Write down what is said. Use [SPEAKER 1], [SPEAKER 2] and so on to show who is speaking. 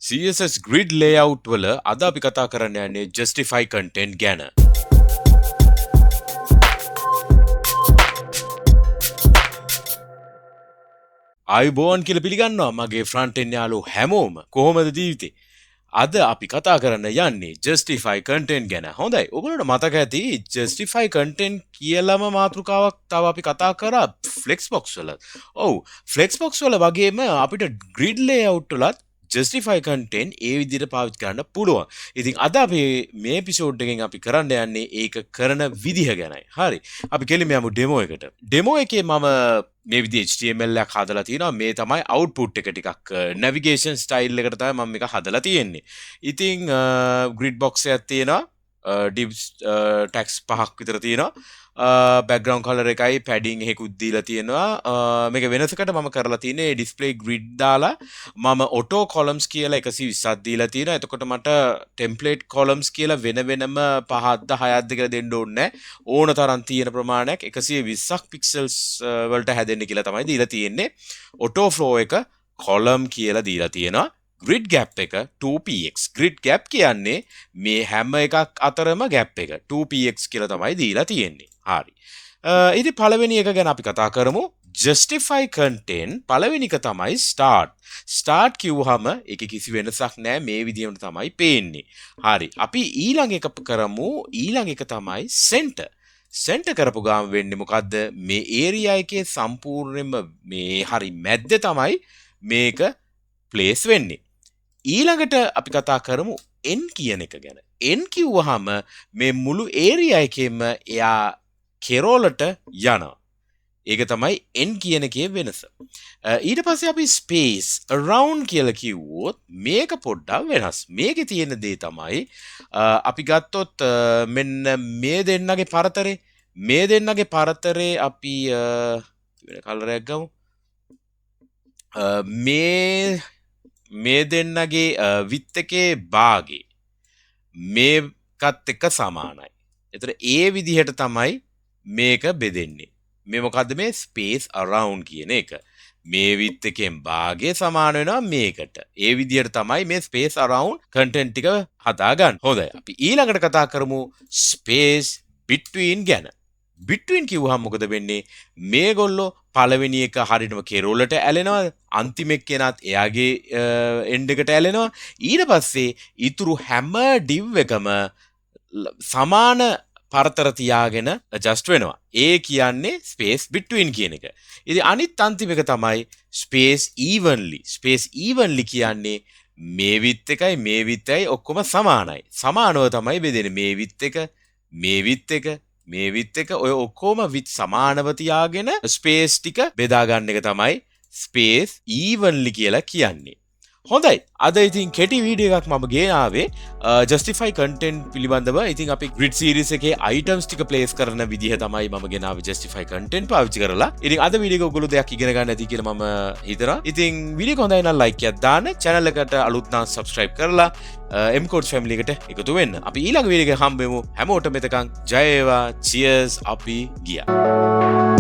[SPEAKER 1] CSS Grid layout වල අද අපි කතා කරන්න යන්නේ justify content ගැන. ආයුබෝවන් කියලා පිළිගන්නවා මගේ front end යාළුවෝ හැමෝම. කොහොමද ජීවිතේ? අද අපි කතා කරන්න යන්නේ justify content ගැන. හොඳයි. ඔයගොල්ලන්ට මතක ඇති justify content කියලාම මාතෘකාවක් තව අපි කතා කරා flexbox වල. ඔව් flexbox වල වගේම අපිට grid layout වලත් justify content ඒ විදිහට පාවිච්චි කරන්න පුළුවන්. ඉතින් අද අපි මේ එපිසෝඩ් එකෙන් අපි කරන්න යන්නේ ඒක කරන විදිහ ගැනයි. හරි. අපි කෙලින්ම යමු ඩෙමෝ එකට. ඩෙමෝ එකේ මම මේ විදිහේ HTML එකක් හදලා තියෙනවා. මේ තමයි output එක ටිකක් navigation style එකට තමයි මම මේක හදලා තියෙන්නේ. ඉතින් grid box එකක් තියෙනවා. divs tags පහක් විතර තියෙනවා. background color එකයි padding එකකුත් දීලා තියෙනවා. මේක වෙනසකට මම කරලා තියෙන්නේ display grid දාලා මම auto columns කියලා 120ක් දීලා තියෙනවා. එතකොට මට template columns කියලා වෙනම 5ක්ද 6ක්ද කියලා දෙන්න ඕනේ නැහැ. ඕන තරම් තියෙන ප්‍රමාණයක් 120ක් pixels වලට හැදෙන්න කියලා තමයි දීලා තියෙන්නේ. auto flow එක column කියලා දීලා තියෙනවා. grid gap එක 2px. grid gap කියන්නේ මේ හැම එකක් අතරම gap එක 2px කියලා තමයි දීලා තියෙන්නේ. හරි. ඉතින් පළවෙනි එක ගැන අපි කතා කරමු. justify content පළවෙනි එක තමයි start. start කිව්වහම ඒකේ කිසි වෙනසක් නැහැ. මේ විදිහට තමයි පේන්නේ. හරි. අපි ඊළඟ එක කරමු. ඊළඟ එක තමයි center. center කරපු ගාම වෙන්නේ මොකද්ද? මේ area එකේ සම්පූර්ණයෙන්ම මේ හරි මැද්දේ තමයි මේක place වෙන්නේ. ඊළඟට අපි කතා කරමු n කියන එක ගැන. n කිව්වහම මේ මුළු area එකෙම එයා කෙරෝලට යනවා. ඒක තමයි n කියන එකේ වෙනස. ඊට පස්සේ අපි space around කියලා කිව්වොත් මේක පොඩ්ඩක් වෙනස්. මේකේ තියෙන දේ තමයි අපි ගත්තොත් මෙන්න මේ දෙන්නගේ පරතරේ අපි වෙන කලරයක් ගමු. මේ දෙන්නගේ width එකේ භාගේ මේකත් එක්ක සමානයි. ඒතර ඒ විදිහට තමයි මේක බෙදෙන්නේ. මේ මොකද්ද මේ space around කියන එක. මේ width එකෙන් භාගය සමාන වෙනවා මේකට. ඒ විදිහට තමයි මේ space around content ටික හදාගන්න. හොඳයි. අපි ඊළඟට කතා කරමු space between ගැන. between කිව්වහම මොකද වෙන්නේ? මේගොල්ලෝ පළවෙනි එක හරියටම කෙරෝලට ඇලෙනවා. අන්තිම එක්කෙනාත් එයාගේ end එකට ඇලෙනවා. ඊට පස්සේ ඊතුරු හැම div එකම සමාන පරතර තියාගෙන adjust වෙනවා. ඒ කියන්නේ space between කියන එක. ඉතින් අනිත් අන්තිම එක තමයි space evenly. space evenly කියන්නේ මේ width එකයි මේ width එකයි ඔක්කොම සමානයි. සමානව තමයි බෙදෙන්නේ. මේ width එක මේ width එක මේ width එක ඔය ඔක්කොම width සමානව තියාගෙන space ටික බෙදා ගන්න එක තමයි space evenly කියලා කියන්නේ. හොඳයි. අද ඉතින් කෙටි වීඩියෝ එකක් මම ගෙනාවේ justify content පිළිබඳව. ඉතින් අපි grid series එකේ items ටික place කරන විදිහ තමයි මම ගෙනාවේ justify content පාවිච්චි කරලා. ඉතින් අද වීඩියෝ එක ඔයගොල්ලෝ දෙයක් ඉගෙන ගන්න ඇති කියලා මම හිතනවා. ඉතින් වීඩියෝ එක හොඳයි නම් like එකක් දාන්න, channel එකට අලුත් නම් subscribe කරලා MCodes family එකට එකතු වෙන්න. අපි ඊළඟ වීඩියෝ එකේ හම්බෙමු. හැමෝටම මෙතකන් ජය වේවා. cheers අපි ගියා.